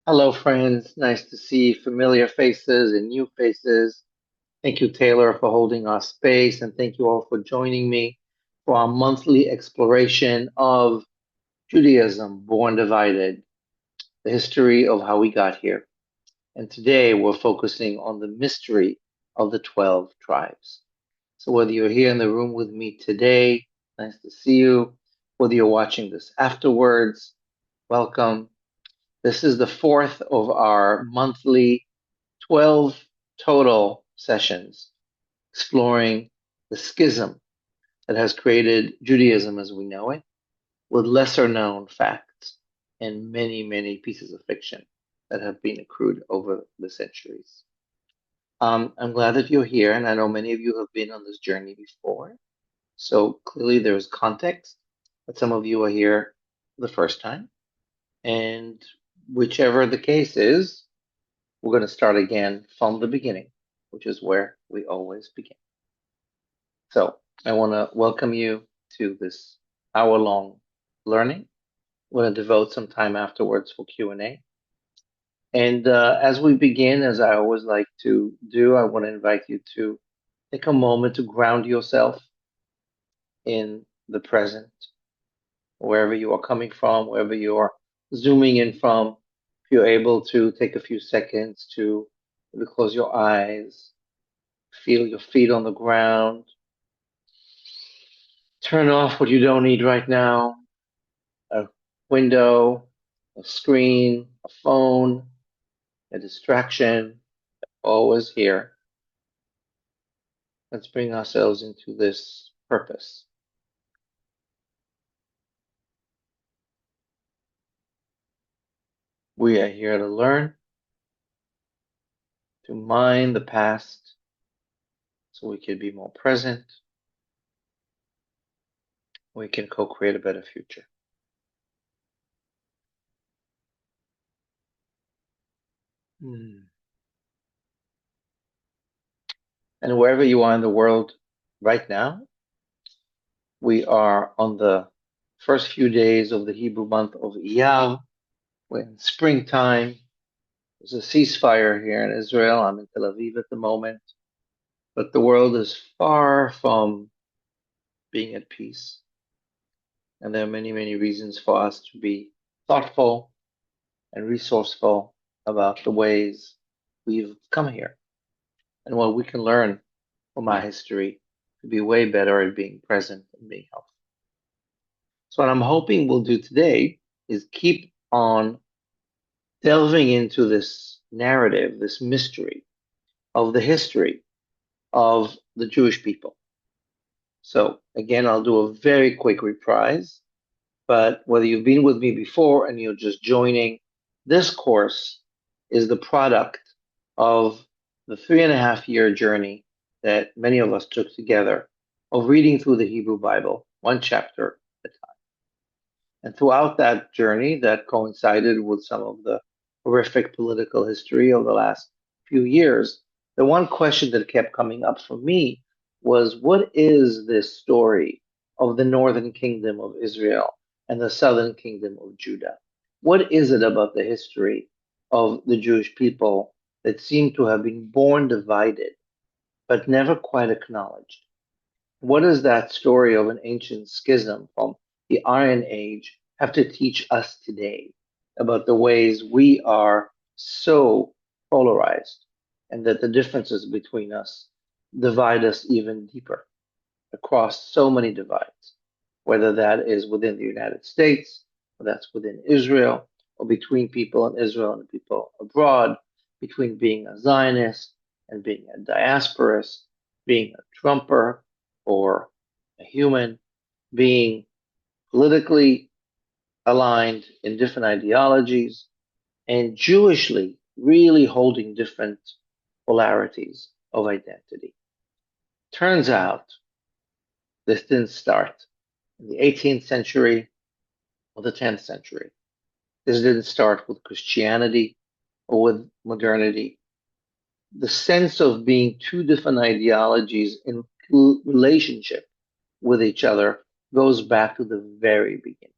Hello, friends. Nice to see familiar faces and new faces. Thank you, Taylor, for holding our space, and thank you all for joining me for our monthly exploration of Judaism, Born Divided, the history of how we got here. And today we're focusing on the mystery of the 12 tribes. So whether you're here in the room with me today, nice to see you. Whether you're watching this afterwards, welcome. This is the fourth of our monthly 12 total sessions exploring the schism that has created Judaism as we know it, with lesser known facts and many, many pieces of fiction that have been accrued over the centuries. I'm glad that you're here, and I know many of you have been on this journey before. So clearly there is context, but some of you are here for the first time. And whichever the case is, we're going to start again from the beginning, which is where we always begin. So I want to welcome you to this hour-long learning. We're going to devote some time afterwards for Q&A. And as we begin, as I always like to do, I want to invite you to take a moment to ground yourself in the present, wherever you are coming from, wherever you are zooming in from. If you're able to take a few seconds to maybe close your eyes, feel your feet on the ground, turn off what you don't need right now, a window, a screen, a phone, a distraction, always here. Let's bring ourselves into this purpose. We are here to learn, to mine the past so we can be more present. We can co-create a better future. And wherever you are in the world right now, we are on the first few days of the Hebrew month of Iyar. We're in springtime. There's a ceasefire here in Israel. I'm in Tel Aviv at the moment, but the world is far from being at peace. And there are many, many reasons for us to be thoughtful and resourceful about the ways we've come here and what we can learn from our history to be way better at being present and being healthy. So what I'm hoping we'll do today is keep on delving into this narrative, this mystery of the history of the Jewish people. So again, I'll do a very quick reprise, but whether you've been with me before and you're just joining, this course is the product of the 3.5 year journey that many of us took together of reading through the Hebrew Bible, one chapter at a time. And throughout that journey, that coincided with some of the horrific political history of the last few years, the one question that kept coming up for me was, what is this story of the northern kingdom of Israel and the southern kingdom of Judah? What is it about the history of the Jewish people that seem to have been born divided, but never quite acknowledged? What does that story of an ancient schism from the Iron Age have to teach us today about the ways we are so polarized and that the differences between us divide us even deeper across so many divides, whether that is within the United States, or that's within Israel, or between people in Israel and people abroad, between being a Zionist and being a diasporist, being a Trumper or a human, being politically aligned in different ideologies, and Jewishly really holding different polarities of identity. Turns out this didn't start in the 18th century or the 10th century. This didn't start with Christianity or with modernity. The sense of being two different ideologies in relationship with each other goes back to the very beginning.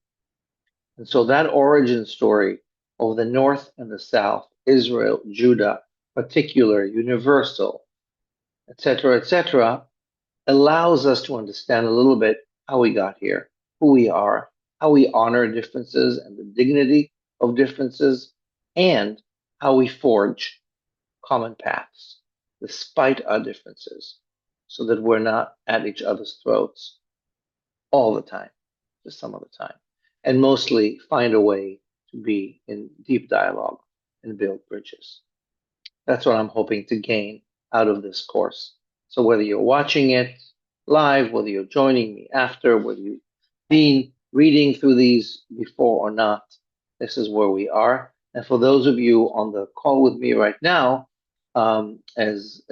And so that origin story of the north and the south, Israel, Judah, particular, universal, etc., allows us to understand a little bit how we got here, who we are, how we honor differences and the dignity of differences, and how we forge common paths despite our differences so that we're not at each other's throats all the time, just some of the time, and mostly find a way to be in deep dialogue and build bridges. That's what I'm hoping to gain out of this course. So whether you're watching it live, whether you're joining me after, whether you've been reading through these before or not, this is where we are. And for those of you on the call with me right now, as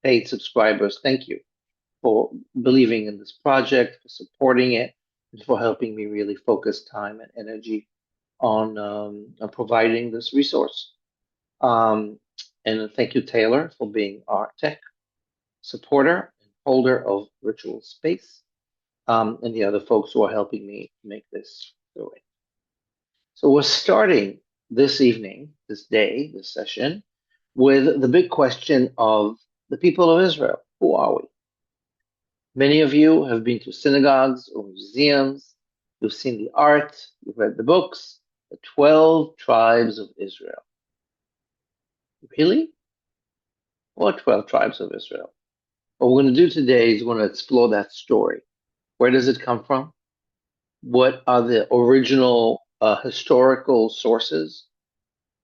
paid subscribers, thank you for believing in this project, for supporting it, and for helping me really focus time and energy on providing this resource. And thank you, Taylor, for being our tech supporter and holder of virtual space, and the other folks who are helping me make this through it. So we're starting this evening, this day, this session, with the big question of the people of Israel. Who are we? Many of you have been to synagogues or museums. You've seen the art. You've read the books. The 12 tribes of Israel. Really? What 12 tribes of Israel? What we're going to do today is we're going to explore that story. Where does it come from? What are the original historical sources?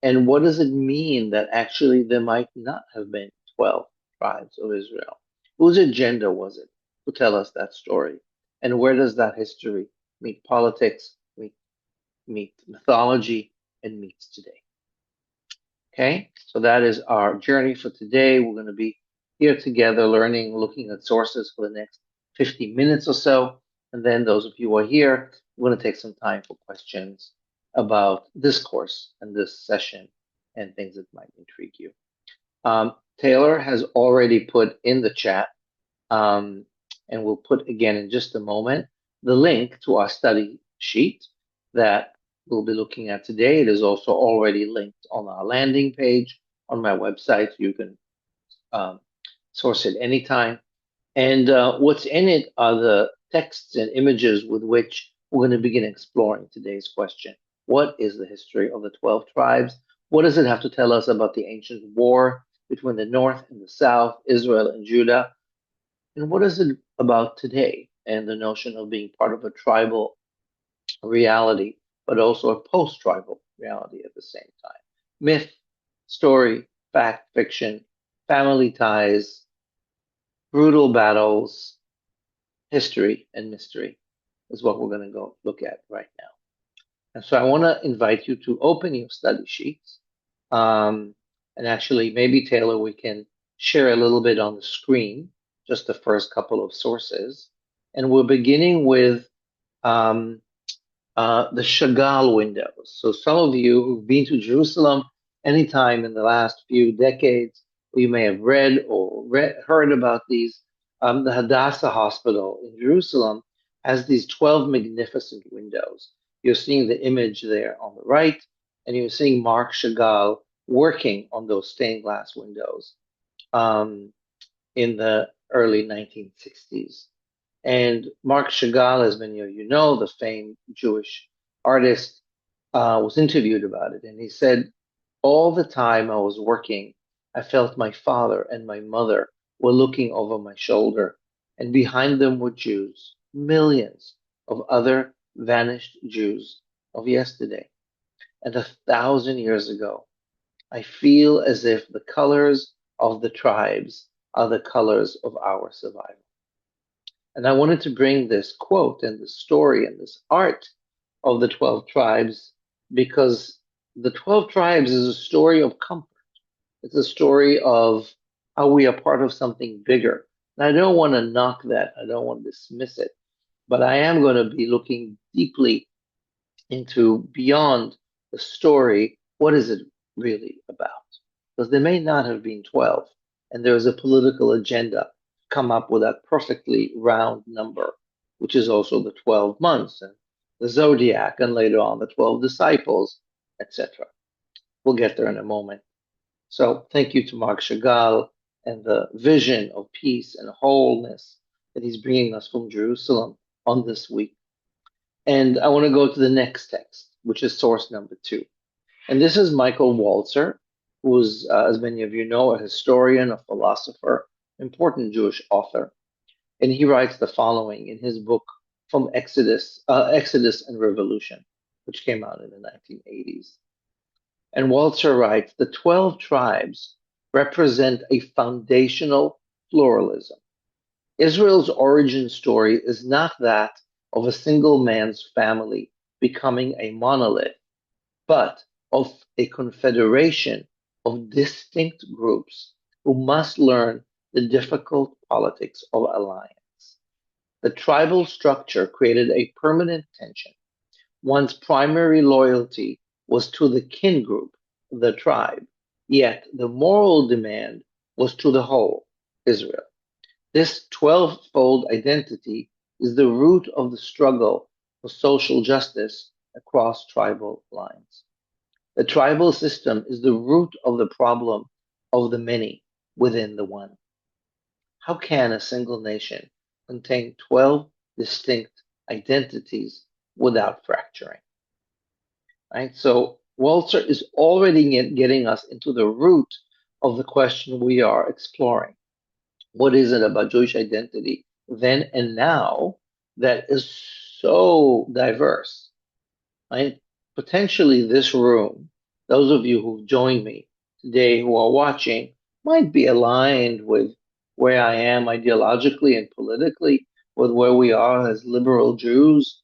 And what does it mean that actually there might not have been 12 tribes of Israel? Whose agenda was it to tell us that story? And where does that history meet politics, meet mythology, and meets today? Okay, so that is our journey for today. We're going to be here together learning, looking at sources for the next 50 minutes or so. And then those of you who are here, we're going to take some time for questions about this course and this session and things that might intrigue you. Taylor has already put in the chat, and we'll put again in just a moment, the link to our study sheet that we'll be looking at today. It is also already linked on our landing page on my website. You can source it anytime. And what's in it are the texts and images with which we're going to begin exploring today's question. What is the history of the 12 tribes? What does it have to tell us about the ancient war between the north and the south, Israel and Judah? And what is it about today and the notion of being part of a tribal reality, but also a post-tribal reality at the same time? Myth, story, fact, fiction, family ties, brutal battles, history, and mystery is what we're going to go look at right now. And so I want to invite you to open your study sheets. And actually, maybe, Taylor, we can share a little bit on the screen, just the first couple of sources. And we're beginning with the Chagall windows. So some of you who've been to Jerusalem anytime in the last few decades, you may have read or heard about these. The Hadassah Hospital in Jerusalem has these 12 magnificent windows. You're seeing the image there on the right, and you're seeing Marc Chagall working on those stained glass windows in the early 1960s. And Marc Chagall, as many of you know, the famed Jewish artist, was interviewed about it. And he said, all the time I was working, I felt my father and my mother were looking over my shoulder, and behind them were Jews, millions of other vanished Jews of yesterday. And 1,000 years ago, I feel as if the colors of the tribes are the colors of our survival. And I wanted to bring this quote and this story and this art of the 12 tribes because the 12 tribes is a story of comfort. It's a story of how we are part of something bigger. And I don't want to knock that. I don't want to dismiss it. But I am going to be looking deeply into beyond the story. What is it really about? Because there may not have been 12. And there is a political agenda to come up with that perfectly round number, which is also the 12 months and the zodiac, and later on the 12 disciples, etc. We'll get there in a moment. So thank you to Mark Chagall and the vision of peace and wholeness that he's bringing us from Jerusalem on this week. And I want to go to the next text, which is source number 2. And this is Michael Walzer, who is, as many of you know, a historian, a philosopher, important Jewish author. And he writes the following in his book from Exodus and Revolution, which came out in the 1980s. And Walzer writes, the 12 tribes represent a foundational pluralism. Israel's origin story is not that of a single man's family becoming a monolith, but of a confederation of distinct groups who must learn the difficult politics of alliance. The tribal structure created a permanent tension. One's primary loyalty was to the kin group, the tribe, yet the moral demand was to the whole, Israel. This 12-fold identity is the root of the struggle for social justice across tribal lines. The tribal system is the root of the problem of the many within the one. How can a single nation contain 12 distinct identities without fracturing? Right? So Walzer is already getting us into the root of the question we are exploring. What is it about Jewish identity then and now that is so diverse? Right? Potentially this room, those of you who've joined me today who are watching, might be aligned with where I am ideologically and politically, with where we are as liberal Jews.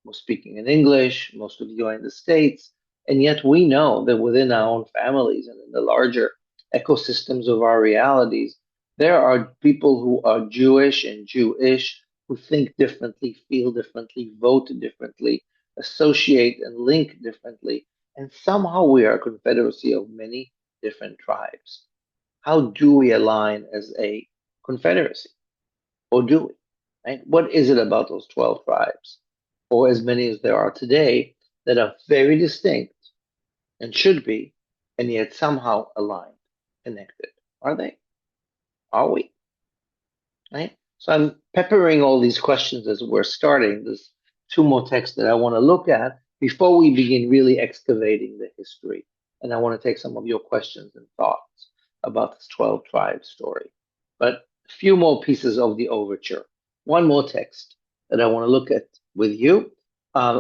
We're speaking in English, most of you are in the States, and yet we know that within our own families and in the larger ecosystems of our realities, there are people who are Jewish and Jewish, who think differently, feel differently, vote differently, associate and link differently, and somehow we are a confederacy of many different tribes. How do we align as a confederacy? Or do we? Right? What is it about those 12 tribes, or as many as there are today, that are very distinct and should be, and yet somehow aligned, connected? Are they? Are we? Right? So I'm peppering all these questions as we're starting. There's 2 more texts that I want to look at before we begin really excavating the history. And I want to take some of your questions and thoughts about this 12 tribes story. But a few more pieces of the overture. One more text that I want to look at with you,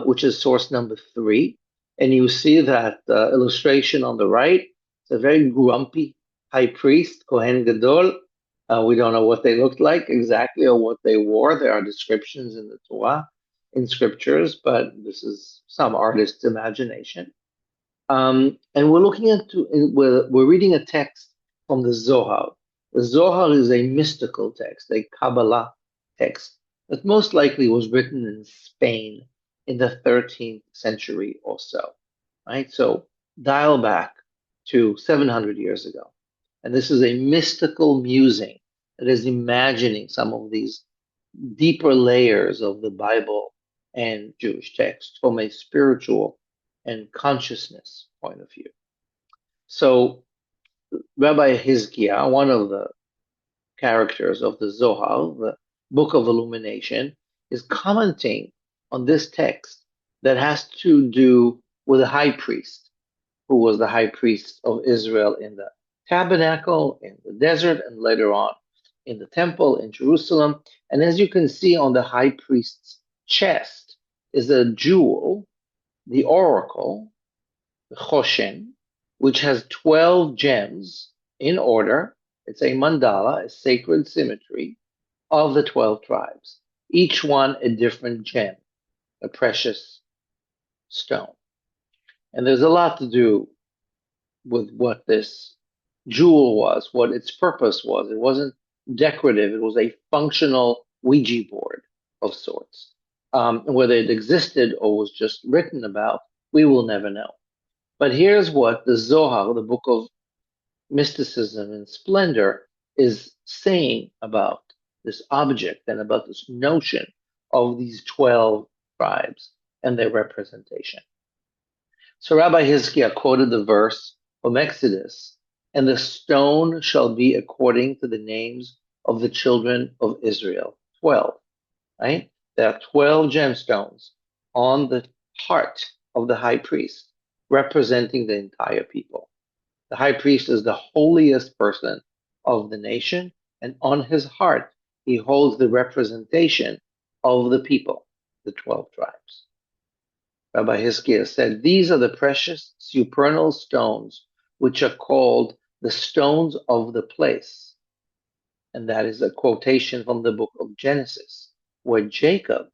which is source number 3. And you see that illustration on the right. It's a very grumpy high priest, Kohen Gadol. We don't know what they looked like exactly or what they wore. There are descriptions in the Torah, in scriptures, but this is some artist's imagination. And we're looking into, we're reading a text from the Zohar. The Zohar is a mystical text, a Kabbalah text that most likely was written in Spain in the 13th century or so, right? So dial back to 700 years ago. And this is a mystical musing that is imagining some of these deeper layers of the Bible and Jewish text from a spiritual and consciousness point of view. So Rabbi Hizkiah, one of the characters of the Zohar, the Book of Illumination, is commenting on this text that has to do with the high priest, who was the high priest of Israel in the tabernacle, in the desert, and later on in the temple in Jerusalem. And as you can see on the high priest's chest is a jewel, the oracle, the Choshen, which has 12 gems in order. It's a mandala, a sacred symmetry of the 12 tribes, each one a different gem, a precious stone. And there's a lot to do with what this jewel was, what its purpose was. It wasn't decorative, it was a functional Ouija board of sorts. Whether it existed or was just written about, we will never know. But here's what the Zohar, the book of mysticism and splendor, is saying about this object and about this notion of these 12 tribes and their representation. So Rabbi Hizkiah quoted the verse from Exodus, and the stone shall be according to the names of the children of Israel. 12, right? There are 12 gemstones on the heart of the high priest, representing the entire people. The high priest is the holiest person of the nation, and on his heart, he holds the representation of the people, the 12 tribes. Rabbi Hizkiah said, these are the precious supernal stones, which are called the stones of the place. And that is a quotation from the book of Genesis, where Jacob,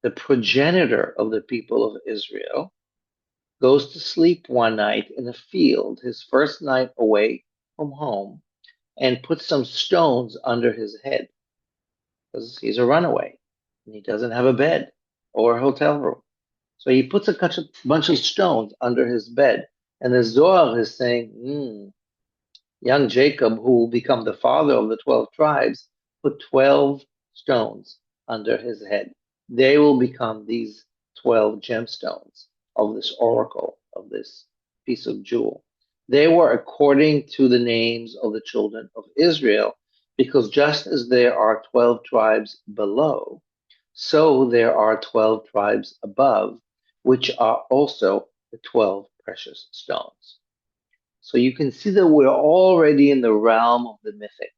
the progenitor of the people of Israel, goes to sleep one night in a field, his first night away from home, and puts some stones under his head because he's a runaway and he doesn't have a bed or a hotel room. So he puts a bunch of stones under his bed. And the Zohar is saying, young Jacob, who will become the father of the 12 tribes, put 12 stones under his head. They will become these 12 gemstones of this oracle, of this piece of jewel. They were according to the names of the children of Israel, because just as there are 12 tribes below, so there are 12 tribes above, which are also the 12 precious stones. So you can see that we're already in the realm of the mythic.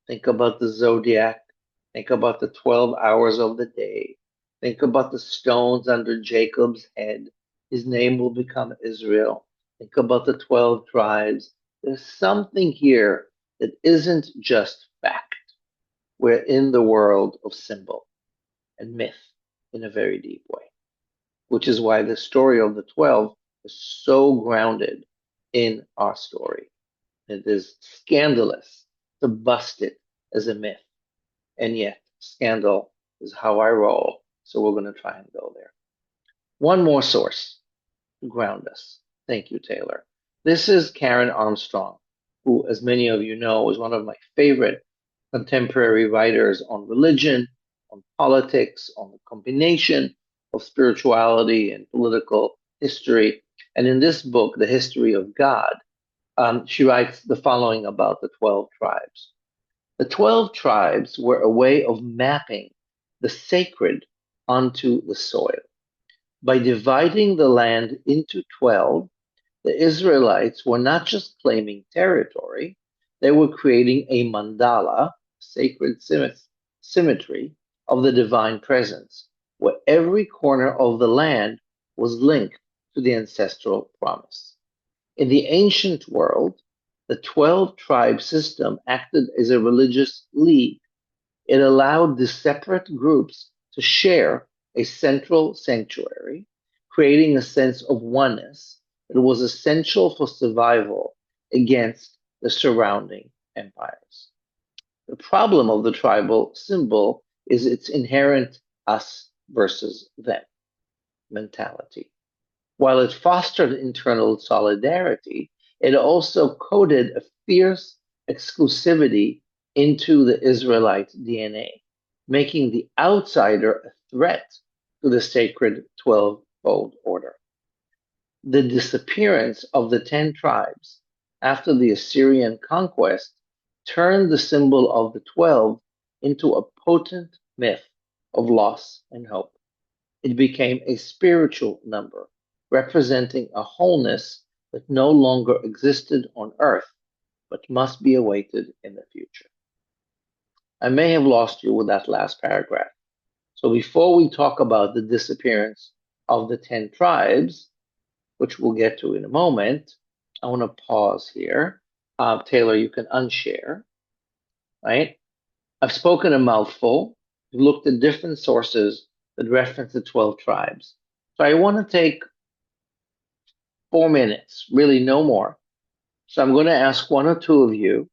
Think about the zodiac. Think about the 12 hours of the day. Think about the stones under Jacob's head. His name will become Israel. Think about the 12 tribes. There's something here that isn't just fact. We're in the world of symbol and myth in a very deep way, which is why the story of the 12 is so grounded in our story. It is scandalous to bust it as a myth, and yet scandal is how I roll, so we're going to try and go there. One more source to ground us. Thank you, Taylor. This is Karen Armstrong, who, as many of you know, is one of my favorite contemporary writers on religion, on politics, on the combination of spirituality and political history. And in this book, The History of God, she writes the following about the 12 tribes. The 12 tribes were a way of mapping the sacred onto the soil. By dividing the land into 12, the Israelites were not just claiming territory, they were creating a mandala, sacred symmetry of the divine presence, where every corner of the land was linked to the ancestral promise. In the ancient world, the 12 tribe system acted as a religious league. It allowed the separate groups to share a central sanctuary, creating a sense of oneness that was essential for survival against the surrounding empires. The problem of the tribal symbol is its inherent us versus them mentality. While it fostered internal solidarity, it also coded a fierce exclusivity into the Israelite DNA, making the outsider a threat to the sacred 12-fold order. The disappearance of the 10 tribes after the Assyrian conquest turned the symbol of the 12 into a potent myth of loss and hope. It became a spiritual number, representing a wholeness that no longer existed on earth, but must be awaited in the future. I may have lost you with that last paragraph. So before we talk about the disappearance of the 10 tribes, which we'll get to in a moment, I want to pause here. Taylor, you can unshare, right? I've spoken a mouthful. We've looked at different sources that reference the 12 tribes. So I want to take 4 minutes, really no more. So I'm going to ask one or two of you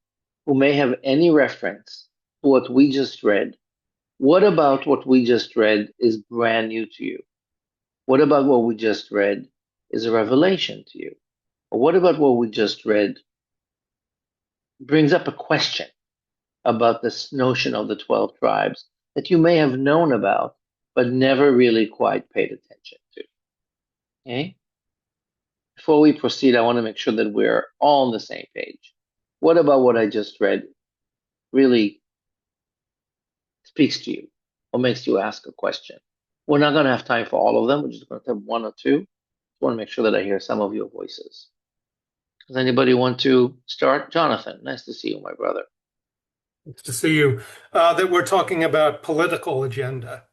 who may have any reference to what we just read. What about what we just read is brand new to you? What about what we just read is a revelation to you? Or what about what we just read brings up a question about this notion of the 12 tribes that you may have known about, but never really quite paid attention to? Okay? before we proceed, I want to make sure that we're all on the same page. What about what I just read really speaks to you or makes you ask a question? We're not going to have time for all of them. We're just going to have one or two. I want to make sure that I hear some of your voices. Does anybody want to start? Jonathan, nice to see you, my brother. Nice to see you. That we're talking about political agenda.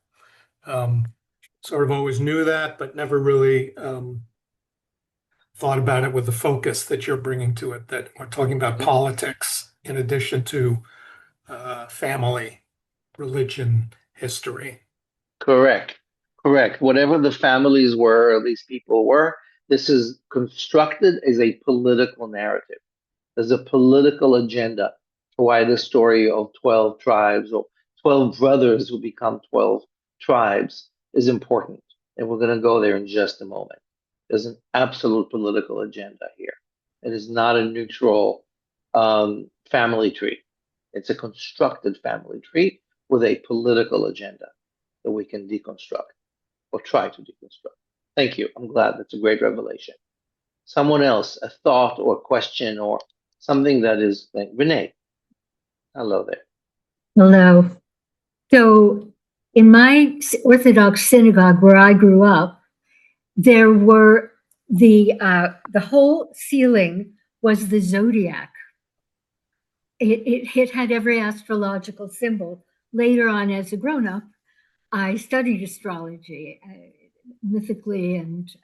Sort of always knew that, but never really thought about it with the focus that you're bringing to it, that we're talking about Mhm. politics in addition to family, religion, history. Correct. Correct. Whatever the families were, or these people were, this is constructed as a political narrative. There's a political agenda for why the story of 12 tribes or 12 brothers who become 12 tribes is important. And we're going to go there in just a moment. There's an absolute political agenda here. It is not a neutral family tree. It's a constructed family tree with a political agenda that we can deconstruct or try to deconstruct. Thank you. I'm glad. That's a great revelation. Someone else, a thought or question or something that is like Renee. Hello there. Hello. So, in my Orthodox synagogue where I grew up, there were the whole ceiling was the zodiac. It had every astrological symbol. Later on, as a grown up, I studied astrology mythically, and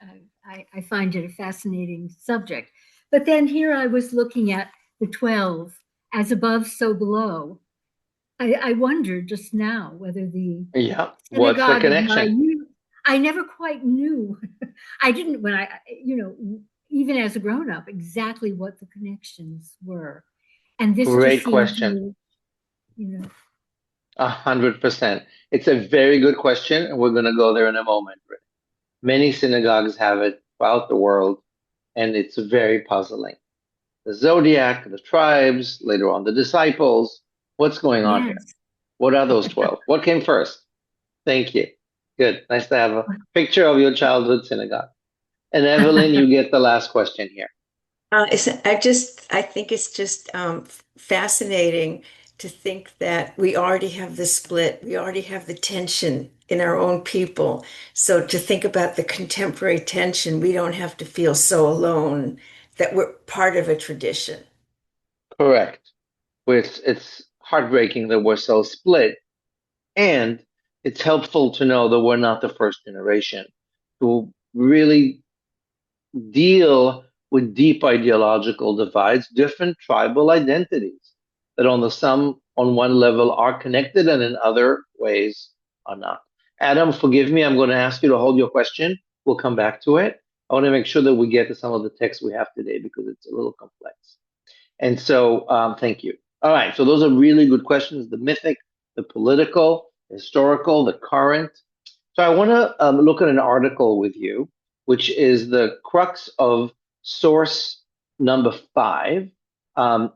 I find it a fascinating subject. But then here I was looking at the 12 as above, so below. I wondered just now whether the Yeah. What's the synagogue of my connection? youth, I never quite knew. I didn't, when even as a grown up, exactly what the connections were. And this just Great seemed to question. me, you know, 100%. It's a very good question, and we're going to go there in a moment. Many synagogues have it throughout the world, and it's very puzzling. The zodiac, the tribes, later on the disciples. What's going on here? yes. What are those 12? What came first? Thank you. Good. Nice to have a picture of your childhood synagogue. And Evelyn, you get the last question here. I think it's just fascinating to think that we already have the split, we already have the tension in our own people. So to think about the contemporary tension, we don't have to feel so alone that we're part of a tradition. Correct. It's heartbreaking that we're so split, and it's helpful to know that we're not the first generation to really deal with deep ideological divides, different tribal identities that on one level are connected and in other ways are not. Adam, forgive me, I'm going to ask you to hold your question. We'll come back to it. I want to make sure that we get to some of the text we have today because it's a little complex. And so, thank you. All right, so those are really good questions: the mythic, the political, the historical, the current. So I want to look at an article with you, which is the crux of source number 5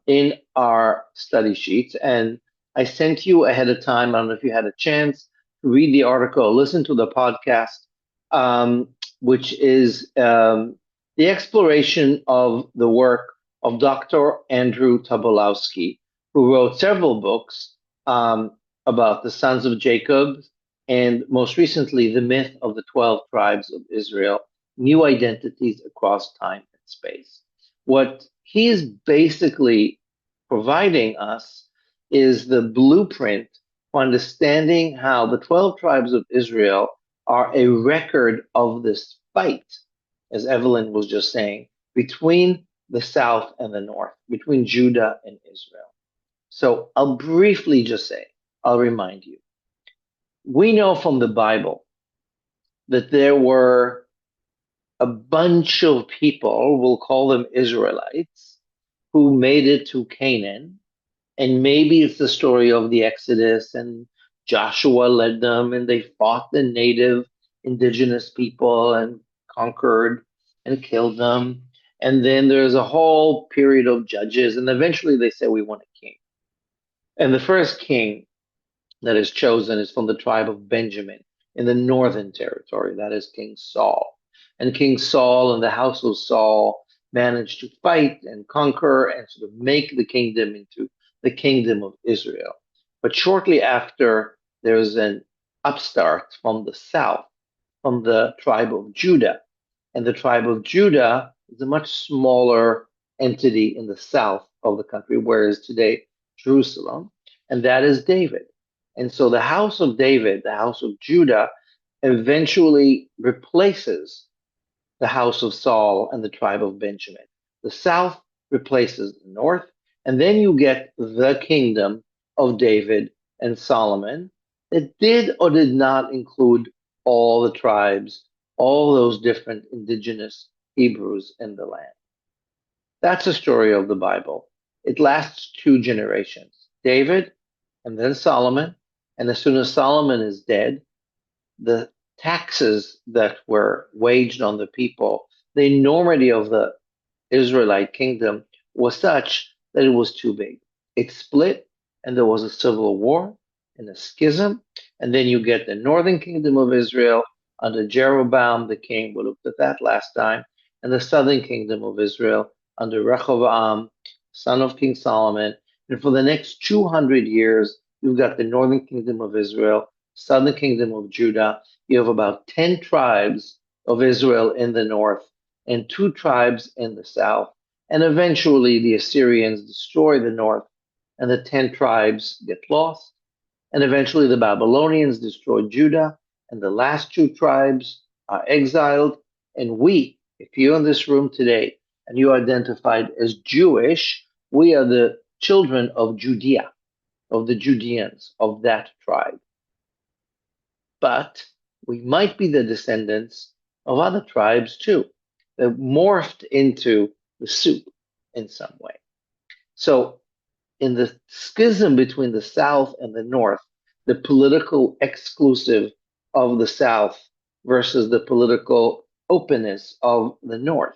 in our study sheets. And I sent you ahead of time. I don't know if you had a chance to read the article, listen to the podcast, which is the exploration of the work of Dr. Andrew Tobolowsky, who wrote several books about the sons of Jacob and most recently, the myth of the 12 tribes of Israel, new identities across time and space. What he is basically providing us is the blueprint for understanding how the 12 tribes of Israel are a record of this fight, as Evelyn was just saying, between the South and the North, between Judah and Israel. So I'll briefly just say, I'll remind you. We know from the Bible that there were a bunch of people, we'll call them Israelites, who made it to Canaan. And maybe it's the story of the Exodus and Joshua led them and they fought the native indigenous people and conquered and killed them. And then there's a whole period of judges. And eventually they say, we want a king. And the first king that is chosen is from the tribe of Benjamin in the northern territory. That is King Saul. And King Saul and the house of Saul managed to fight and conquer and sort of make the kingdom into the kingdom of Israel. But shortly after, there's an upstart from the south, from the tribe of Judah. And the tribe of Judah is a much smaller entity in the south of the country, whereas today Jerusalem, and that is David. And so the house of David, the house of Judah, eventually replaces the house of Saul and the tribe of Benjamin. The south replaces the north, and then you get the kingdom of David and Solomon that did or did not include all the tribes, all those different indigenous Hebrews in the land. That's the story of the Bible. It lasts 2 generations, David and then Solomon. And as soon as Solomon is dead, the taxes that were waged on the people, the enormity of the Israelite kingdom was such that it was too big. It split, and there was a civil war and a schism. And then you get the northern kingdom of Israel under Jeroboam the king. We looked at that last time. And the southern kingdom of Israel under Rehoboam, son of King Solomon. And for the next 200 years, you've got the northern kingdom of Israel, southern kingdom of Judah. You have about 10 tribes of Israel in the north and 2 tribes in the south. And eventually the Assyrians destroy the north and the 10 tribes get lost. And eventually the Babylonians destroy Judah and the last 2 tribes are exiled. And we, if you're in this room today and you identified as Jewish, we are the children of Judea, of the Judeans, of that tribe. But we might be the descendants of other tribes too, that morphed into the soup in some way. So in the schism between the South and the North, the political exclusive of the South versus the political openness of the North,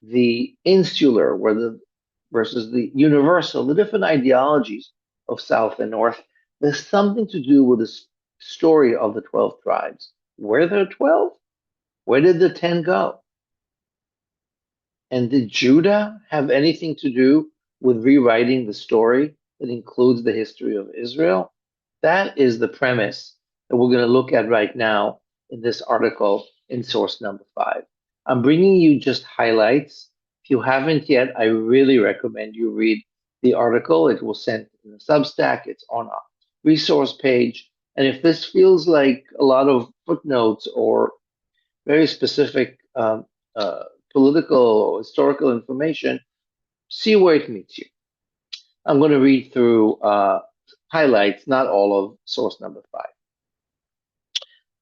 the insular versus the universal, the different ideologies of South and North, there's something to do with the story of the 12 tribes. Were there 12? Where did the 10 go? And did Judah have anything to do with rewriting the story that includes the history of Israel? That is the premise that we're going to look at right now in this article in source number 5. I'm bringing you just highlights. If you haven't yet, I really recommend you read the article. It was sent in the Substack. It's on our resource page. And if this feels like a lot of footnotes or very specific political or historical information, see where it meets you. I'm going to read through highlights, not all of source number 5.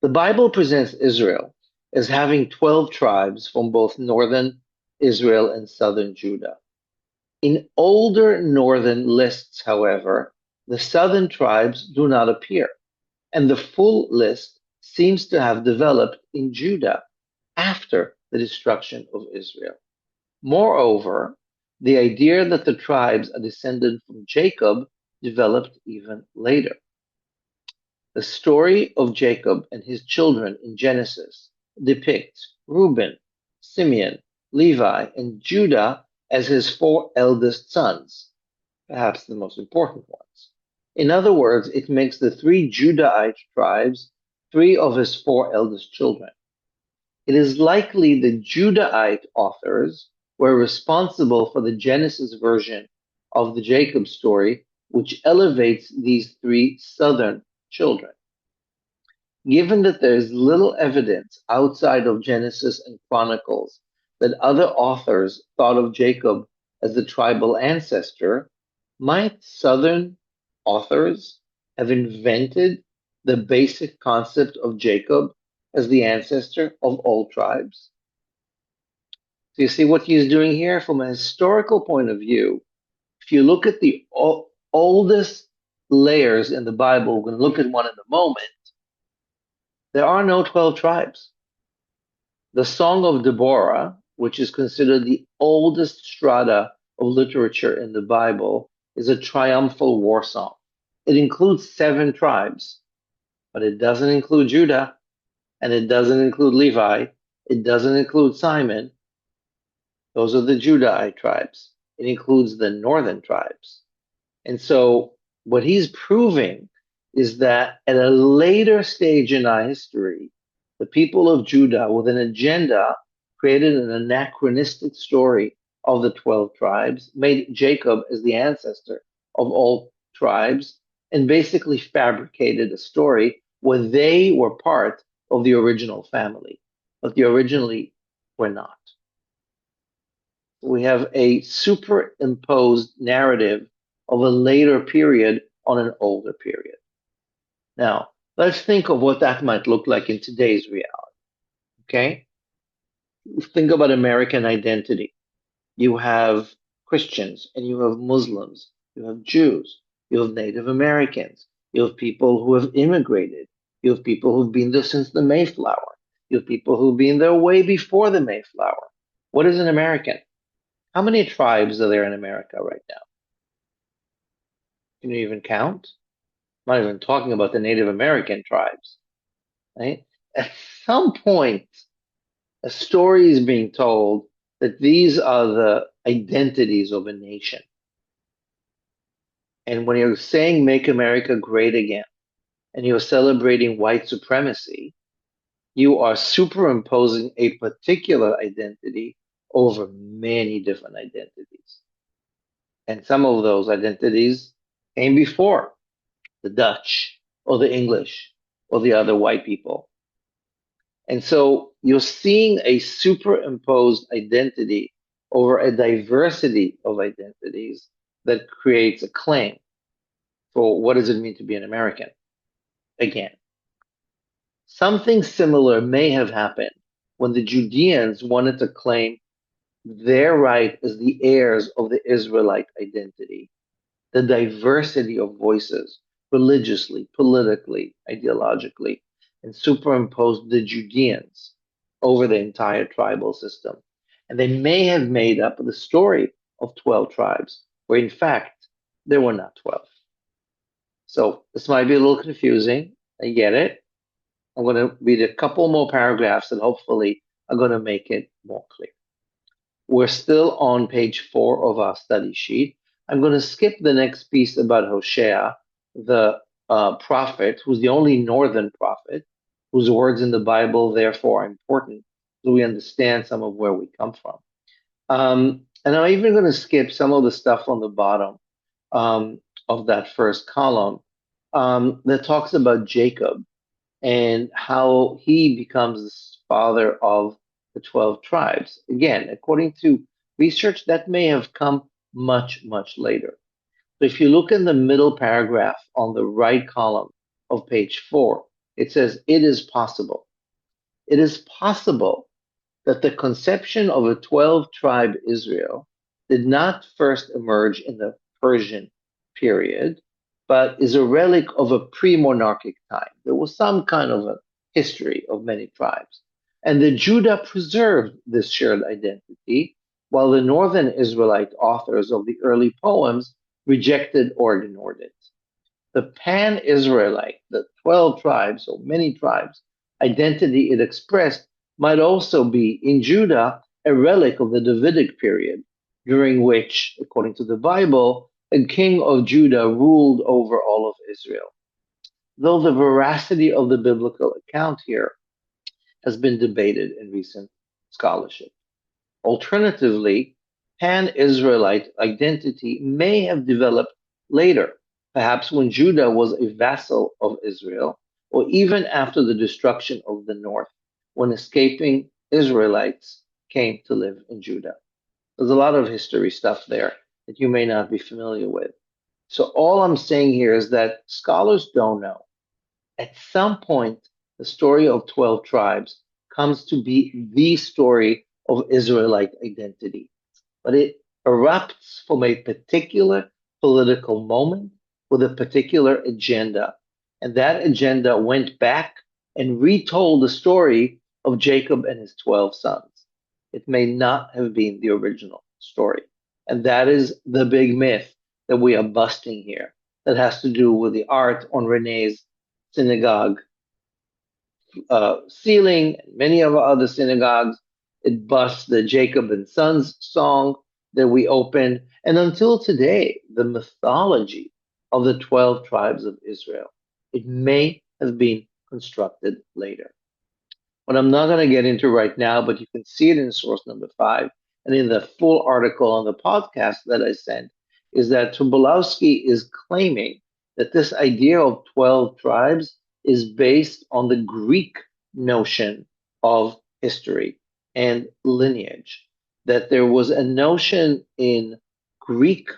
The Bible presents Israel as having 12 tribes from both northern Israel and southern Judah. In older northern lists, however, the southern tribes do not appear, and the full list seems to have developed in Judah after the destruction of Israel. Moreover, the idea that the tribes are descended from Jacob developed even later. The story of Jacob and his children in Genesis depicts Reuben, Simeon, Levi, and Judah as his 4 eldest sons, perhaps the most important ones. In other words, it makes the 3 Judahite tribes 3 of his 4 eldest children. It is likely the Judahite authors were responsible for the Genesis version of the Jacob story, which elevates these 3 southern children. Given that there is little evidence outside of Genesis and Chronicles that other authors thought of Jacob as the tribal ancestor, might southern authors have invented the basic concept of Jacob as the ancestor of all tribes? So you see what he's doing here from a historical point of view. If you look at the oldest layers in the Bible, we're going to look at one in a moment, there are no 12 tribes. The Song of Deborah, which is considered the oldest strata of literature in the Bible, is a triumphal war song. It includes 7 tribes, but it doesn't include Judah, and it doesn't include Levi, It doesn't include Simon. Those are the Judahite tribes. It includes the northern tribes. And so what he's proving is that at a later stage in our history, the people of Judah, with an agenda, created an anachronistic story of the 12 tribes, made Jacob as the ancestor of all tribes, and basically fabricated a story where they were part of the original family, but they originally were not. We have a superimposed narrative of a later period on an older period. Now, let's think of what that might look like in today's reality. Okay? Think about American identity. You have Christians and you have Muslims, you have Jews, you have Native Americans, you have people who have immigrated, you have people who've been there since the Mayflower, you have people who've been there way before the Mayflower. What is an American? How many tribes are there in America right now? Can you even count? I'm not even talking about the Native American tribes, right? At some point, a story is being told that these are the identities of a nation. And when you're saying make America great again, and you're celebrating white supremacy, you are superimposing a particular identity over many different identities. And some of those identities came before the Dutch or the English or the other white people. And so you're seeing a superimposed identity over a diversity of identities that creates a claim for what does it mean to be an American again. Something similar may have happened when the Judeans wanted to claim their right as the heirs of the Israelite identity, the diversity of voices, religiously, politically, ideologically, and superimposed the Judeans over the entire tribal system. And they may have made up the story of 12 tribes, where in fact, there were not 12. So this might be a little confusing. I get it. I'm going to read a couple more paragraphs that hopefully are going to make it more clear. We're still on page 4 of our study sheet. I'm going to skip the next piece about Hosea, the prophet, who's the only northern prophet, whose words in the Bible, therefore, are important so we understand some of where we come from. And I'm even going to skip some of the stuff on the bottom of that first column that talks about Jacob and how he becomes the father of the 12 tribes. Again, according to research, that may have come much, much later. So if you look in the middle paragraph on the right column of page 4, it says, it is possible. It is possible that the conception of a 12-tribe Israel did not first emerge in the Persian period, but is a relic of a pre-monarchic time. There was some kind of a history of many tribes. And the Judah preserved this shared identity, while the northern Israelite authors of the early poems rejected or ignored it. The pan-Israelite, the 12 tribes, or many tribes, identity it expressed might also be, in Judah, a relic of the Davidic period, during which, according to the Bible, a king of Judah ruled over all of Israel. Though the veracity of the biblical account here has been debated in recent scholarship. Alternatively, pan-Israelite identity may have developed later, perhaps when Judah was a vassal of Israel, or even after the destruction of the north, when escaping Israelites came to live in Judah. There's a lot of history stuff there that you may not be familiar with. So all I'm saying here is that scholars don't know. At some point, the story of 12 tribes comes to be the story of Israelite identity. But it erupts from a particular political moment with a particular agenda. And that agenda went back and retold the story of Jacob and his 12 sons. It may not have been the original story. And that is the big myth that we are busting here that has to do with the art on René's synagogue ceiling. Many of our other synagogues, it busts the Jacob and Sons song that we open. And until today, the mythology of the 12 tribes of Israel, it may have been constructed later. What I'm not going to get into right now, but you can see it in source number 5 and in the full article on the podcast that I sent, is that Tobolowsky is claiming that this idea of 12 tribes is based on the Greek notion of history and lineage, that there was a notion in Greek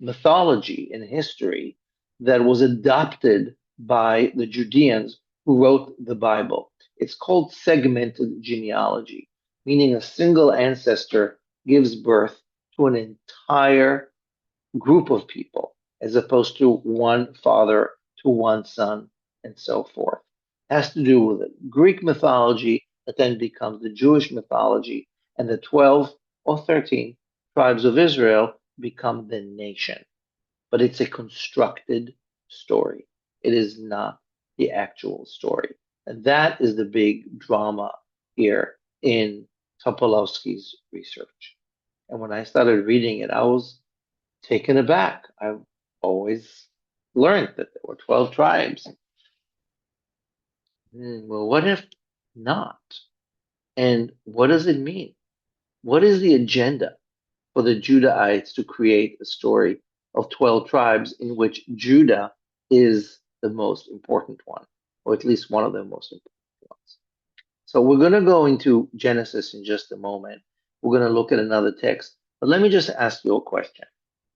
mythology and history that was adopted by the Judeans who wrote the Bible. It's called segmented genealogy, meaning a single ancestor gives birth to an entire group of people, as opposed to one father to one son, and so forth. It has to do with the Greek mythology that then becomes the Jewish mythology, and the 12 or 13 tribes of Israel become the nation. But it's a constructed story. It is not the actual story. And that is the big drama here in Topolowski's research. And when I started reading it, I was taken aback. I've always learned that there were 12 tribes. Well, what if not? And what does it mean? What is the agenda for the Judahites to create a story of 12 tribes in which Judah is the most important one, or at least one of the most important ones? So we're going to go into Genesis in just a moment. We're going to look at another text. But let me just ask you a question.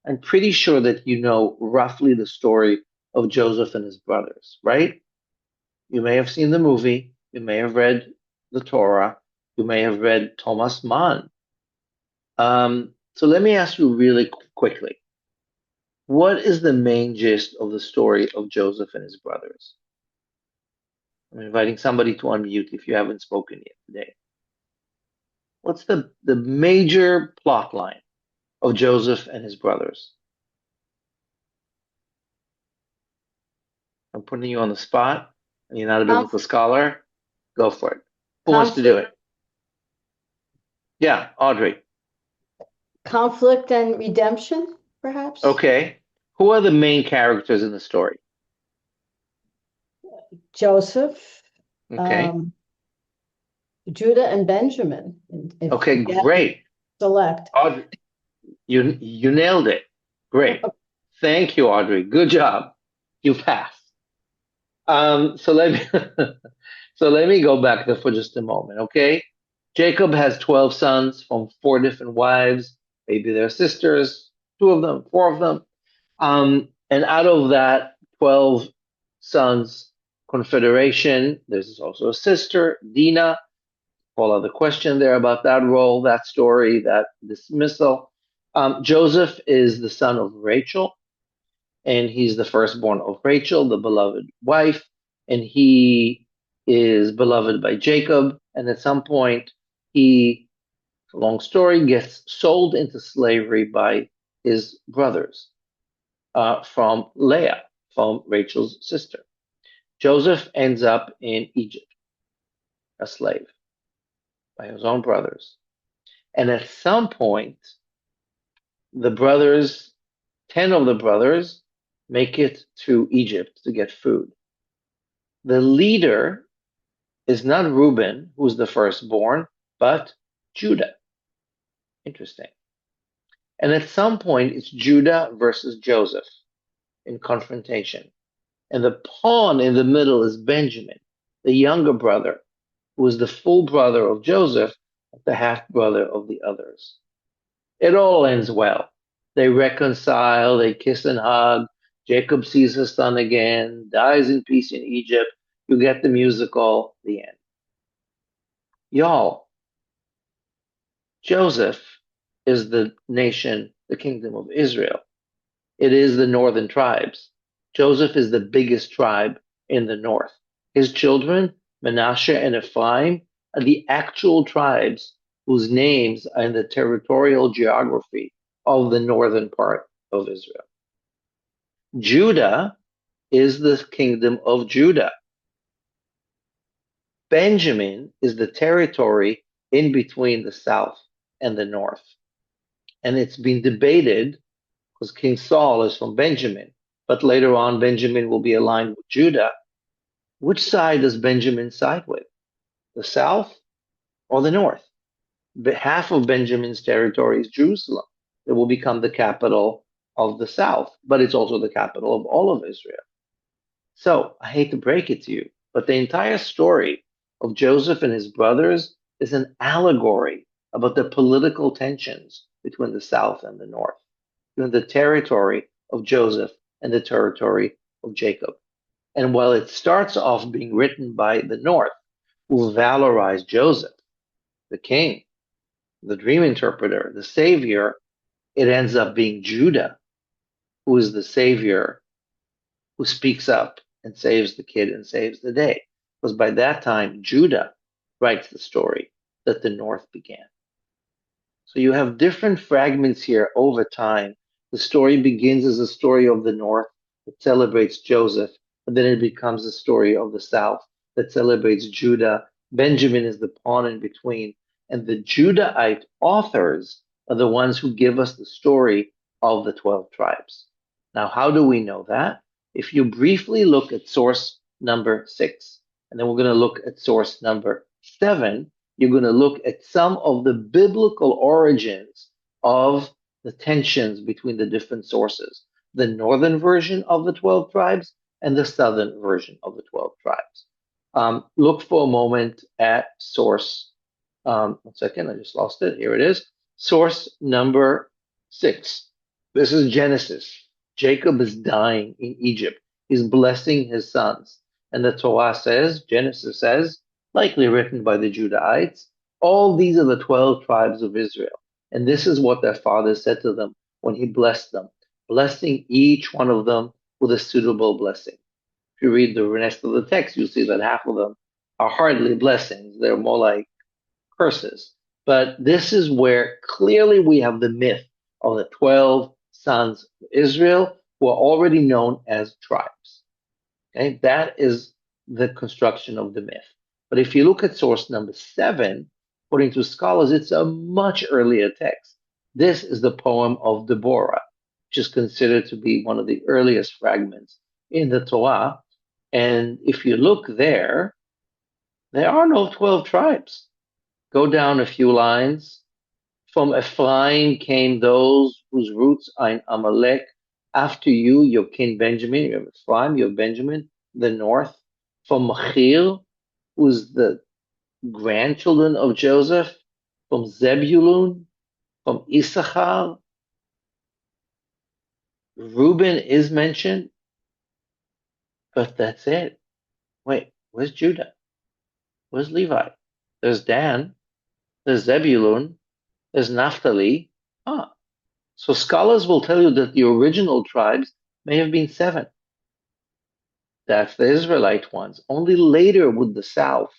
I'm pretty sure that you know roughly the story of Joseph and his brothers, right? You may have seen the movie. You may have read the Torah. You may have read Thomas Mann. So let me ask you really quickly. What is the main gist of the story of Joseph and his brothers? I'm inviting somebody to unmute if you haven't spoken yet today. What's the major plot line of Joseph and his brothers? I'm putting you on the spot, and you're not a biblical scholar. Go for it. Who wants to do it? Yeah, Audrey. Conflict and redemption, perhaps? Okay. Who are the main characters in the story? Joseph, Okay. Judah, and Benjamin. Okay, great. Select. Audrey, you nailed it. Great. Thank you, Audrey. Good job. You passed. So let me go back there for just a moment, okay? Jacob has 12 sons from 4 different wives. Maybe they're sisters, 2 of them, 4 of them. And out of that 12 sons confederation, there's also a sister, Dinah. Whole other question there about that role, that story, that dismissal. Joseph is the son of Rachel, and he's the firstborn of Rachel, the beloved wife, and he is beloved by Jacob. And at some point, he, long story, gets sold into slavery by his brothers from Leah, from Rachel's sister. Joseph ends up in Egypt, a slave by his own brothers. And at some point, the brothers, 10 of the brothers, make it to Egypt to get food. The leader is not Reuben, who's the firstborn, but Judah. Interesting. And at some point, it's Judah versus Joseph in confrontation. And the pawn in the middle is Benjamin, the younger brother, who is the full brother of Joseph, the half brother of the others. It all ends well. They reconcile, they kiss and hug. Jacob sees his son again, dies in peace in Egypt. You get the musical, the end. Y'all, Joseph is the nation, the kingdom of Israel. It is the northern tribes. Joseph is the biggest tribe in the north. His children, Manasseh and Ephraim, are the actual tribes whose names are in the territorial geography of the northern part of Israel. Judah is the kingdom of Judah. Benjamin is the territory in between the south and the north. And it's been debated because King Saul is from Benjamin, but later on Benjamin will be aligned with Judah. Which side does Benjamin side with? The south or the north? Half of Benjamin's territory is Jerusalem. It will become the capital of the south, but it's also the capital of all of Israel. So I hate to break it to you, but the entire story of Joseph and his brothers is an allegory about the political tensions between the south and the north, between the territory of Joseph and the territory of Jacob. And while it starts off being written by the north, who valorize Joseph, the king, the dream interpreter, the savior, it ends up being Judah, who is the savior, who speaks up and saves the kid and saves the day. Because by that time, Judah writes the story that the north began. So you have different fragments here over time. The story begins as a story of the north that celebrates Joseph, and then it becomes a story of the south that celebrates Judah. Benjamin is the pawn in between, and the Judahite authors are the ones who give us the story of the 12 tribes. Now, how do we know that? If you briefly look at source number 6, and then we're going to look at source number 7, you're going to look at some of the biblical origins of the tensions between the different sources, the northern version of the 12 tribes and the southern version of the 12 tribes. Look for a moment at source. 1 second, I just lost it. Here it is. Source number 6. This is Genesis. Jacob is dying in Egypt. He's blessing his sons. And the Torah says, Genesis says, likely written by the Judahites, all these are the 12 tribes of Israel. And this is what their father said to them when he blessed them, blessing each one of them with a suitable blessing. If you read the rest of the text, you'll see that half of them are hardly blessings. They're more like curses. But this is where clearly we have the myth of the 12 sons of Israel who are already known as tribes. Okay, that is the construction of the myth. But if you look at source number 7, according to scholars, it's a much earlier text. This is the poem of Deborah, which is considered to be one of the earliest fragments in the Torah. And if you look there, there are no 12 tribes. Go down a few lines. From Ephraim came those whose roots are in Amalek. After you, your king Benjamin, you have Ephraim, you have Benjamin, the north. From Machir, who's the grandchildren of Joseph. From Zebulun, from Issachar. Reuben is mentioned, but that's it. Wait, where's Judah? Where's Levi? There's Dan. There's Zebulun. There's Naphtali. So scholars will tell you that the original tribes may have been 7. That's the Israelite ones. Only later would the South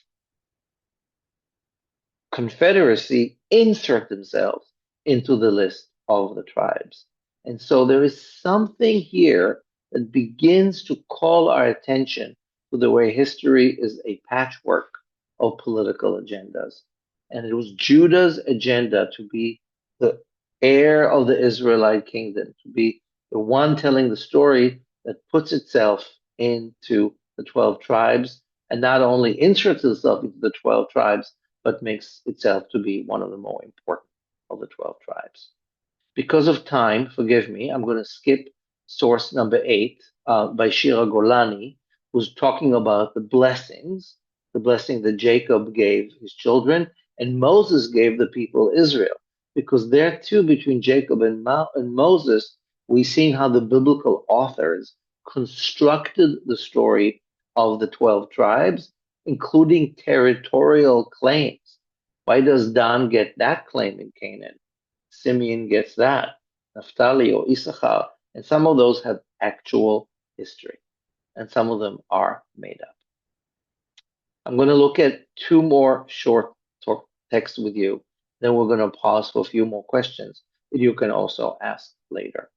Confederacy insert themselves into the list of the tribes. And so there is something here that begins to call our attention to the way history is a patchwork of political agendas. And it was Judah's agenda to be the heir of the Israelite kingdom, to be the one telling the story that puts itself into the 12 tribes and not only inserts itself into the 12 tribes, but makes itself to be one of the more important of the 12 tribes. Because of time, forgive me, I'm going to skip source number 8 by Shira Golani, who's talking about the blessings, the blessing that Jacob gave his children, and Moses gave the people Israel. Because there too, between Jacob and Moses, we see how the biblical authors constructed the story of the 12 tribes, including territorial claims. Why does Dan get that claim in Canaan? Simeon gets that, Naphtali or Issachar, and some of those have actual history, and some of them are made up. I'm going to look at 2 more short texts with you. Then we're going to pause for a few more questions that you can also ask later.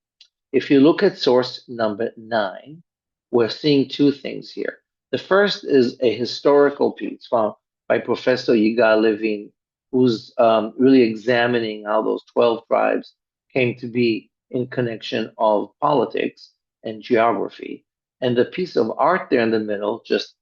If you look at source number 9, we're seeing 2 things here. The first is a historical piece from by Professor Yigal Levin, who's really examining how those 12 tribes came to be in connection of politics and geography. And the piece of art there in the middle, just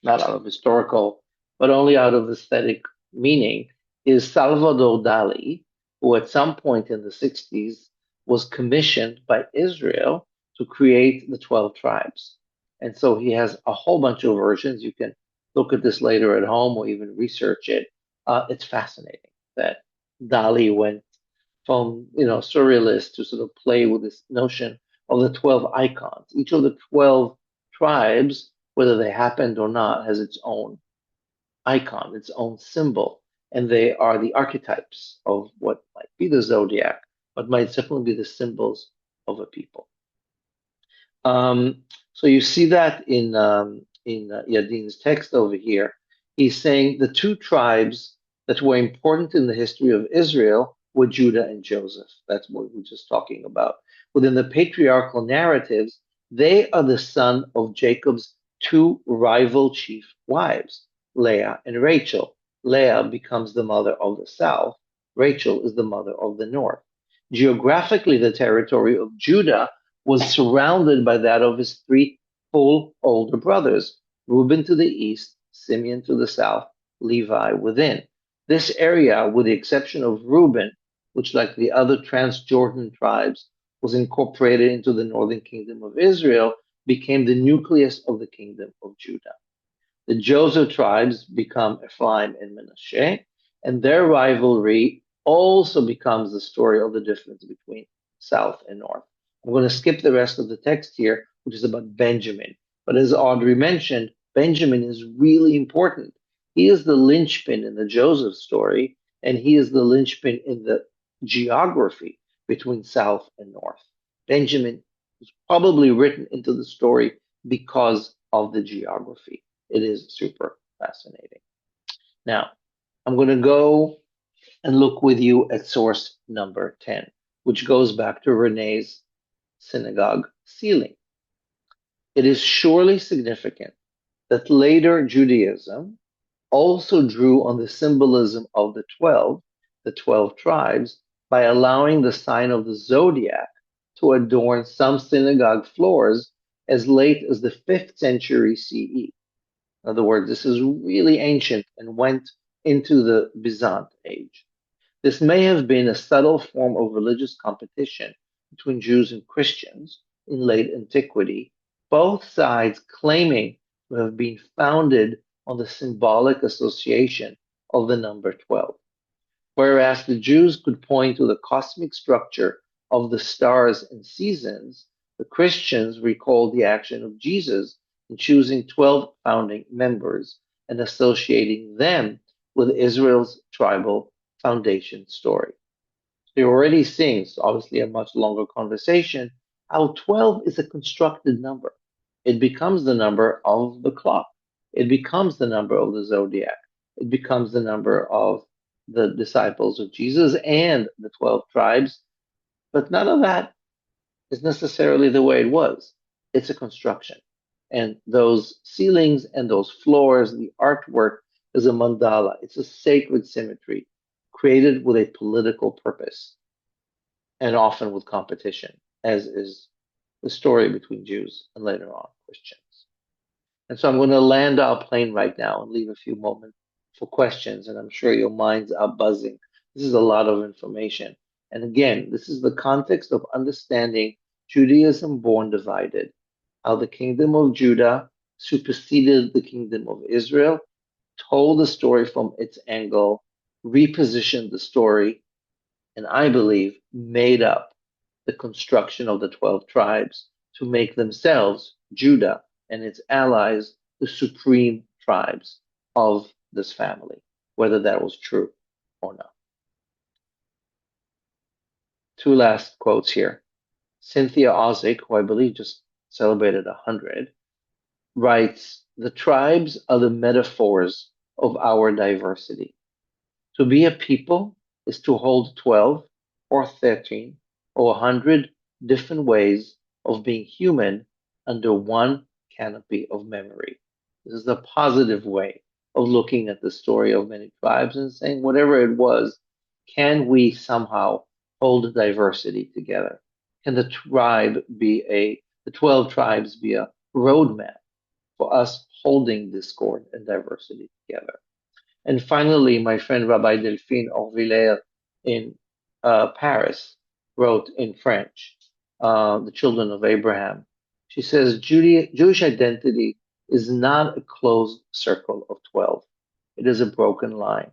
not out of historical, but only out of aesthetic meaning, is Salvador Dali, who at some point in the 60s was commissioned by Israel to create the 12 tribes. And so he has a whole bunch of versions. You can look at this later at home or even research it. It's fascinating that Dali went from surrealist to sort of play with this notion of the 12 icons. Each of the 12 tribes, whether they happened or not, has its own icon, its own symbol, and they are the archetypes of what might be the zodiac, but might certainly be the symbols of a people. So you see that in Yadin's text over here. He's saying the two tribes that were important in the history of Israel were Judah and Joseph. That's what we were just talking about. Within the patriarchal narratives, they are the son of Jacob's two rival chief wives, Leah and Rachel. Leah becomes the mother of the south. Rachel is the mother of the north. Geographically, the territory of Judah was surrounded by that of his three full older brothers, Reuben to the east, Simeon to the south, Levi within. This area, with the exception of Reuben, which, like the other Transjordan tribes, was incorporated into the northern kingdom of Israel, became the nucleus of the kingdom of Judah. The Joseph tribes become Ephraim and Manasseh, and their rivalry also becomes the story of the difference between south and north. I'm going to skip the rest of the text here, which is about Benjamin. But as Audrey mentioned, Benjamin is really important. He is the linchpin in the Joseph story, and he is the linchpin in the geography between south and north. Benjamin was probably written into the story because of the geography. It is super fascinating. Now, I'm going to go and look with you at source number 10, which goes back to Rene's synagogue ceiling. It is surely significant that later Judaism also drew on the symbolism of the 12 tribes, by allowing the sign of the zodiac to adorn some synagogue floors as late as the 5th century CE. In other words, this is really ancient and went into the Byzantine age. This may have been a subtle form of religious competition between Jews and Christians in late antiquity, both sides claiming to have been founded on the symbolic association of the number 12. Whereas the Jews could point to the cosmic structure of the stars and seasons, the Christians recalled the action of Jesus in choosing 12 founding members and associating them with Israel's tribal foundation story. You're already seeing, so obviously a much longer conversation, how 12 is a constructed number. It becomes the number of the clock. It becomes the number of the zodiac. It becomes the number of the disciples of Jesus and the 12 tribes. But none of that is necessarily the way it was. It's a construction. And those ceilings and those floors, the artwork is a mandala. It's a sacred symmetry created with a political purpose and often with competition, as is the story between Jews and later on Christians. And so I'm going to land our plane right now and leave a few moments for questions, and I'm sure your minds are buzzing. This is a lot of information. And again, this is the context of understanding Judaism born divided, how the kingdom of Judah superseded the kingdom of Israel, told the story from its angle, repositioned the story, and I believe made up the construction of the 12 tribes to make themselves, Judah and its allies, the supreme tribes of this family, whether that was true or not. Two last quotes here. Cynthia Ozick, who I believe just celebrated 100, writes, "The tribes are the metaphors of our diversity. To be a people is to hold 12 or 13 or 100 different ways of being human under one canopy of memory." This is a positive way of looking at the story of many tribes and saying, whatever it was, can we somehow hold diversity together? Can the 12 tribes be a roadmap for us holding discord and diversity together? And finally, my friend Rabbi Delphine Orvillère in Paris wrote in French, The Children of Abraham. She says, Jewish identity is not a closed circle of 12. It is a broken line.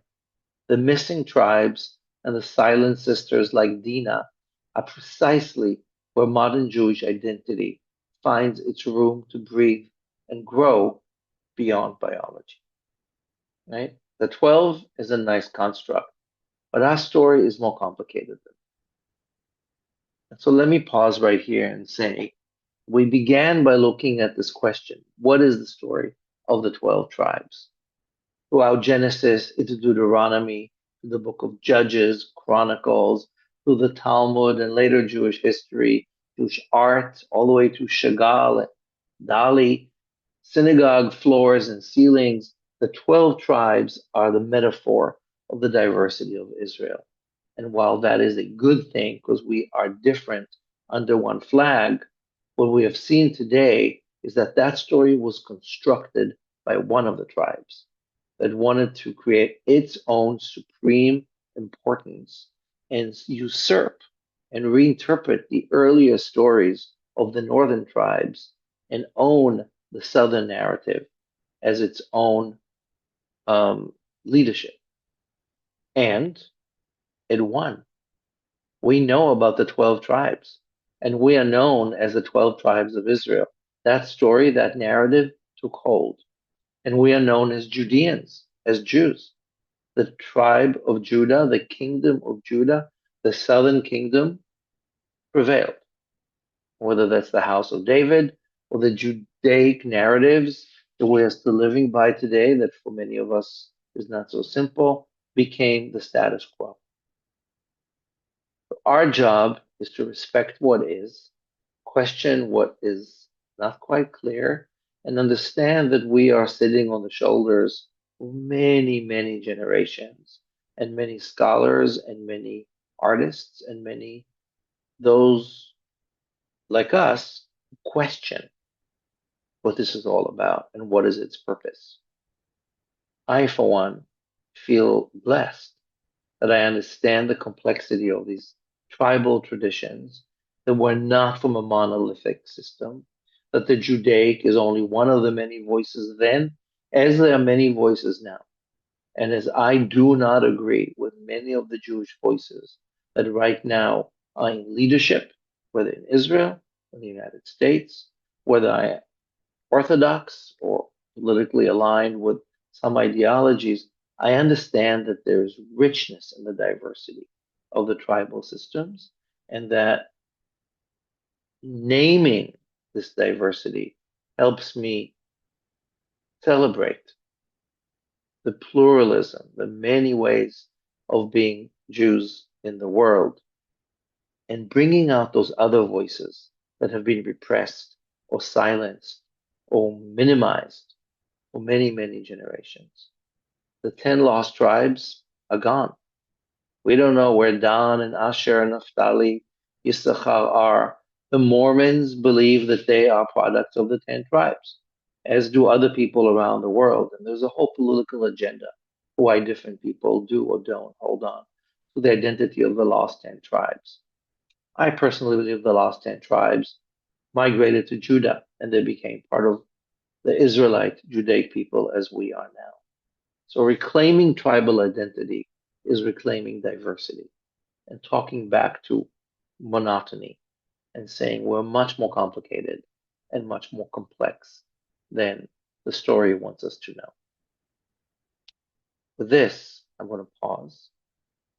The missing tribes and the silent sisters like Dinah are precisely where modern Jewish identity finds its room to breathe and grow beyond biology. Right? The 12 is a nice construct, but our story is more complicated than that. So let me pause right here and say, we began by looking at this question: what is the story of the 12 tribes? Throughout Genesis, into Deuteronomy, to the book of Judges, Chronicles, through the Talmud and later Jewish history, Jewish art, all the way to Chagall and Dali, synagogue floors and ceilings, the 12 tribes are the metaphor of the diversity of Israel. And while that is a good thing because we are different under one flag, what we have seen today is that that story was constructed by one of the tribes that wanted to create its own supreme importance and usurp and reinterpret the earlier stories of the northern tribes and own the southern narrative as its own leadership. And it won. We know about the 12 tribes, and we are known as the 12 tribes of Israel. That story, that narrative took hold. And we are known as Judeans, as Jews. The tribe of Judah, the kingdom of Judah, the southern kingdom prevailed. Whether that's the house of David or the Judaic narratives that we are still living by today, that for many of us is not so simple, became the status quo. Our job is to respect what is, question what is not quite clear, and understand that we are sitting on the shoulders of many, many generations, and many scholars, and many artists, and many those like us who question what this is all about and what is its purpose. I, for one, feel blessed that I understand the complexity of these tribal traditions, that we're not from a monolithic system, that the Judaic is only one of the many voices then, as there are many voices now. And as I do not agree with many of the Jewish voices that right now are in leadership, whether in Israel, in the United States, whether I am Orthodox or politically aligned with some ideologies, I understand that there is richness in the diversity of the tribal systems, and that naming this diversity helps me celebrate the pluralism, the many ways of being Jews in the world, and bringing out those other voices that have been repressed or silenced or minimized for many, many generations. The 10 lost tribes are gone. We don't know where Dan and Asher, Naphtali, Issachar are. The Mormons believe that they are products of the 10 tribes, as do other people around the world. And there's a whole political agenda for why different people do or don't hold on to the identity of the lost 10 tribes. I personally believe the lost 10 tribes migrated to Judah and they became part of the Israelite Judaic people as we are now. So reclaiming tribal identity is reclaiming diversity and talking back to monotony and saying we're much more complicated and much more complex than the story wants us to know. With this, I'm going to pause.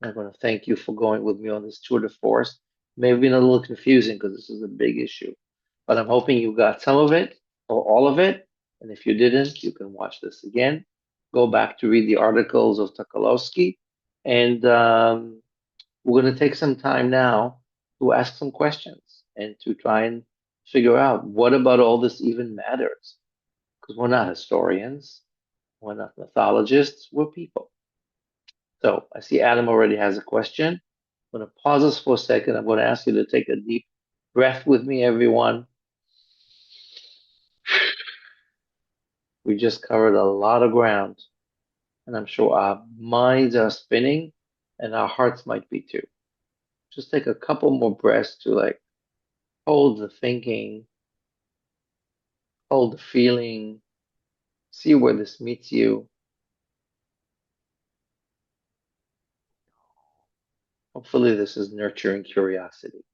I'm going to thank you for going with me on this tour de force. It may have been a little confusing because this is a big issue, but I'm hoping you got some of it or all of it. And if you didn't, you can watch this again. Go back to read the articles of Tokolowski. And we're going to take some time now to ask some questions and to try and figure out what about all this even matters. Because we're not historians. We're not mythologists, we're people. So I see Adam already has a question. I'm going to pause us for a second. I'm going to ask you to take a deep breath with me, everyone. We just covered a lot of ground, and I'm sure our minds are spinning and our hearts might be too. Just take a couple more breaths to like hold the thinking, hold the feeling, see where this meets you. Hopefully, this is nurturing curiosity.